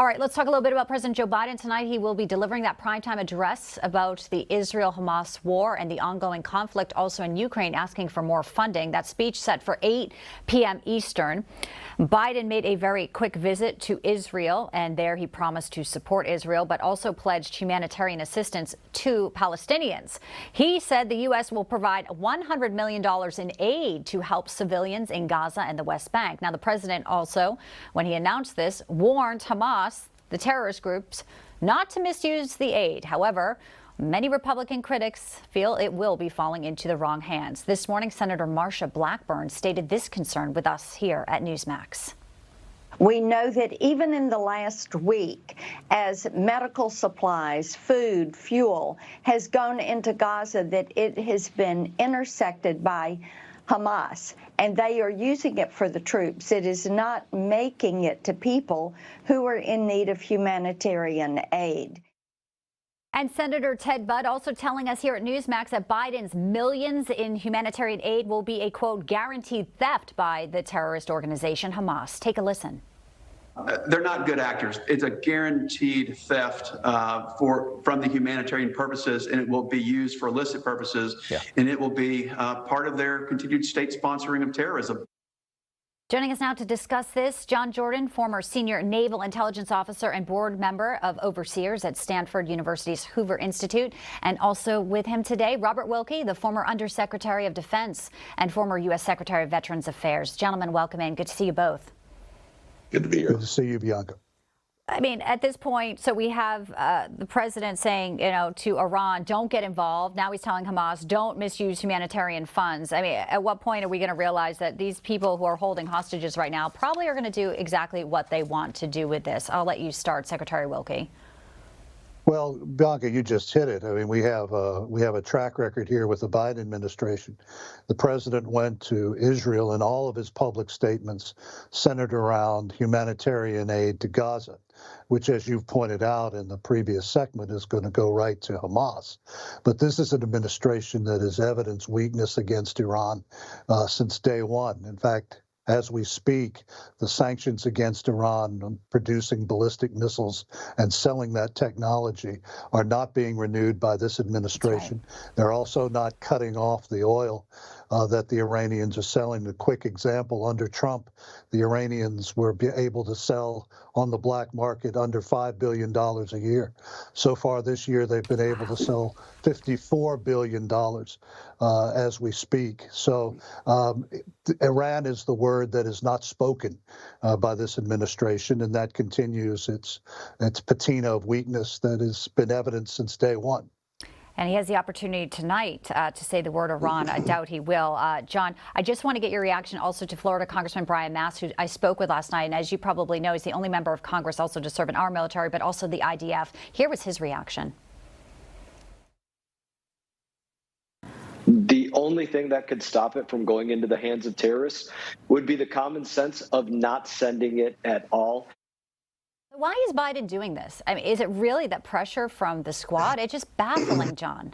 right, let's talk a little bit about President Joe Biden tonight. He will be delivering that primetime address about the Israel-Hamas war and the ongoing conflict also in Ukraine, asking for more funding. That speech set for 8 p.m. Eastern. Biden made a very quick visit to Israel, and there he promised to support Israel, but also pledged humanitarian assistance to Palestinians. He said the U.S. will provide $100 million in aid to help civilians in Gaza and the West Bank. Now, the president also, when he announced this, warned Hamas, the terrorist groups, not to misuse the aid. However, many Republican critics feel it will be falling into the wrong hands. This morning, Senator Marsha Blackburn stated this concern with us here at Newsmax. We know that even in the last week, as medical supplies, food, fuel has gone into Gaza, that it has been intersected by Hamas, and they are using it for the troops. It is not making it to people who are in need of humanitarian aid. And Senator Ted Budd also telling us here at Newsmax that Biden's millions in humanitarian aid will be a, quote, guaranteed theft by the terrorist organization Hamas. Take a listen. They're not good actors. It's a guaranteed theft from the humanitarian purposes, and it will be used for illicit purposes, and it will be part of their continued state sponsoring of terrorism. Joining us now to discuss this, John Jordan, former senior naval intelligence officer and board member of overseers at Stanford University's Hoover Institute. And also with him today, Robert Wilkie, the former Undersecretary of Defense and former U.S. Secretary of Veterans Affairs. Gentlemen, welcome in. Good to see you both. Good to be here. Good to see you, Bianca. I mean, at this point, so we have the president saying, to Iran, don't get involved. Now he's telling Hamas, don't misuse humanitarian funds. I mean, at what point are we going to realize that these people who are holding hostages right now probably are going to do exactly what they want to do with this? I'll let you start, Secretary Wilkie. Well, Bianca, you just hit it. I mean, we have a track record here with the Biden administration. The president went to Israel, and all of his public statements centered around humanitarian aid to Gaza, which, as you've pointed out in the previous segment, is going to go right to Hamas. But this is an administration that has evidenced weakness against Iran since day one. In fact, as we speak, the sanctions against Iran on producing ballistic missiles and selling that technology are not being renewed by this administration. Right. They're also not cutting off the oil that the Iranians are selling. A quick example, under Trump, the Iranians were able to sell on the black market under $5 billion a year. So far this year, they've been able to sell $54 billion as we speak. So Iran is the word that is not spoken by this administration, and that continues its patina of weakness that has been evident since day one. And he has the opportunity tonight to say the word Iran. I doubt he will. John, I just want to get your reaction also to Florida Congressman Brian Mast, who I spoke with last night. And as you probably know, he's the only member of Congress also to serve in our military, but also the IDF. Here was his reaction. The only thing that could stop it from going into the hands of terrorists would be the common sense of not sending it at all. Why is Biden doing this? I mean, is it really that pressure from the squad? It's just baffling, John.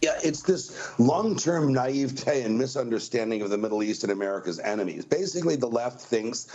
Yeah, it's this long-term naivete and misunderstanding of the Middle East and America's enemies. Basically, the left thinks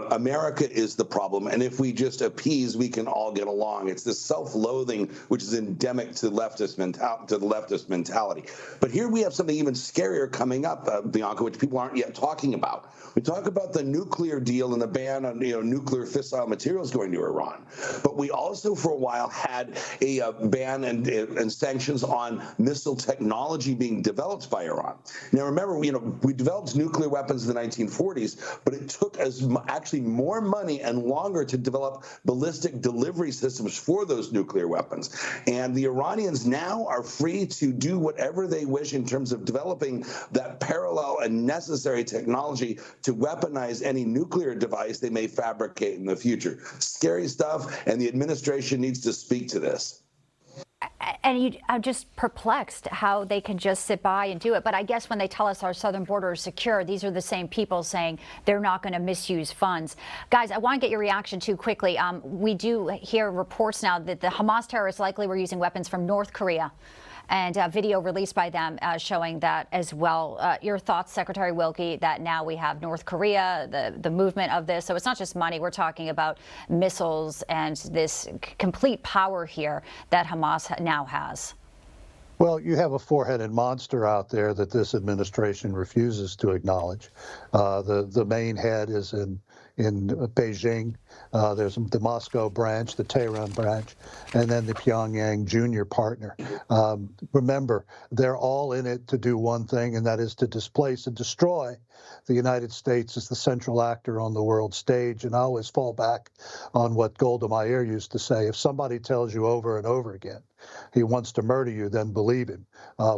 America is the problem, and if we just appease, we can all get along. It's this self-loathing which is endemic to the leftist mentality. But here we have something even scarier coming up, Bianca, which people aren't yet talking about. We talk about the nuclear deal and the ban on nuclear fissile materials going to Iran, but we also for a while had a ban and sanctions on missile technology being developed by Iran. Now, remember, we developed nuclear weapons in the 1940s, but it took us actually more money and longer to develop ballistic delivery systems for those nuclear weapons. And the Iranians now are free to do whatever they wish in terms of developing that parallel and necessary technology to weaponize any nuclear device they may fabricate in the future. Scary stuff, and the administration needs to speak to this. And I'm just perplexed how they can just sit by and do it. But I guess when they tell us our southern border is secure, these are the same people saying they're not going to misuse funds. Guys, I want to get your reaction too quickly. We do hear reports now that the Hamas terrorists likely were using weapons from North Korea and video released by them showing that as well. Your thoughts, Secretary Wilkie, that now we have North Korea, the movement of this. So it's not just money. We're talking about missiles and this complete power here that Hamas now has. Well, you have a four-headed monster out there that this administration refuses to acknowledge. The main head is in Beijing. There's the Moscow branch, the Tehran branch, and then the Pyongyang junior partner. Remember, they're all in it to do one thing, and that is to displace and destroy the United States as the central actor on the world stage. And I always fall back on what Golda Meir used to say: if somebody tells you over and over again he wants to murder you, then believe him.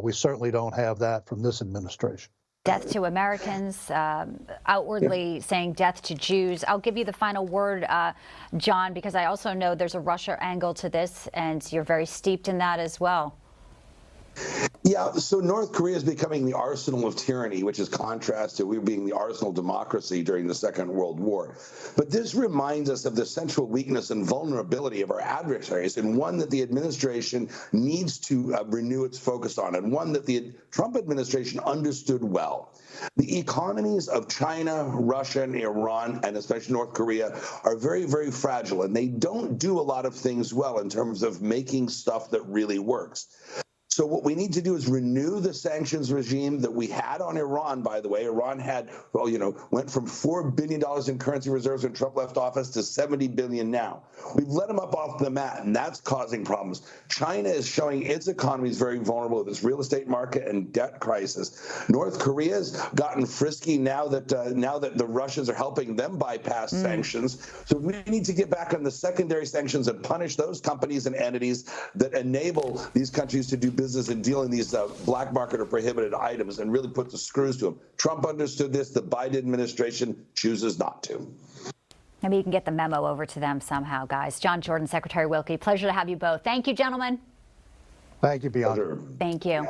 We certainly don't have that from this administration. Death to Americans, outwardly saying death to Jews. I'll give you the final word, John, because I also know there's a Russia angle to this, and you're very steeped in that as well. Yeah, so North Korea is becoming the arsenal of tyranny, which is contrast to we being the arsenal of democracy during the Second World War. But this reminds us of the central weakness and vulnerability of our adversaries, and one that the administration needs to renew its focus on, and one that the Trump administration understood well. The economies of China, Russia, and Iran, and especially North Korea, are very, very fragile, and they don't do a lot of things well in terms of making stuff that really works. So what we need to do is renew the sanctions regime that we had on Iran, by the way. Iran had, went from $4 billion in currency reserves when Trump left office to $70 billion now. We've let them up off the mat, and that's causing problems. China is showing its economy is very vulnerable to this real estate market and debt crisis. North Korea's gotten frisky now that the Russians are helping them bypass sanctions. So we need to get back on the secondary sanctions and punish those companies and entities that enable these countries to do business and deal in these black market or prohibited items, and really put the screws to them. Trump understood this. The Biden administration chooses not to. Maybe you can get the memo over to them somehow, guys. John Jordan, Secretary Wilkie, pleasure to have you both. Thank you, gentlemen. Thank you, Bianca. Pleasure. Thank you.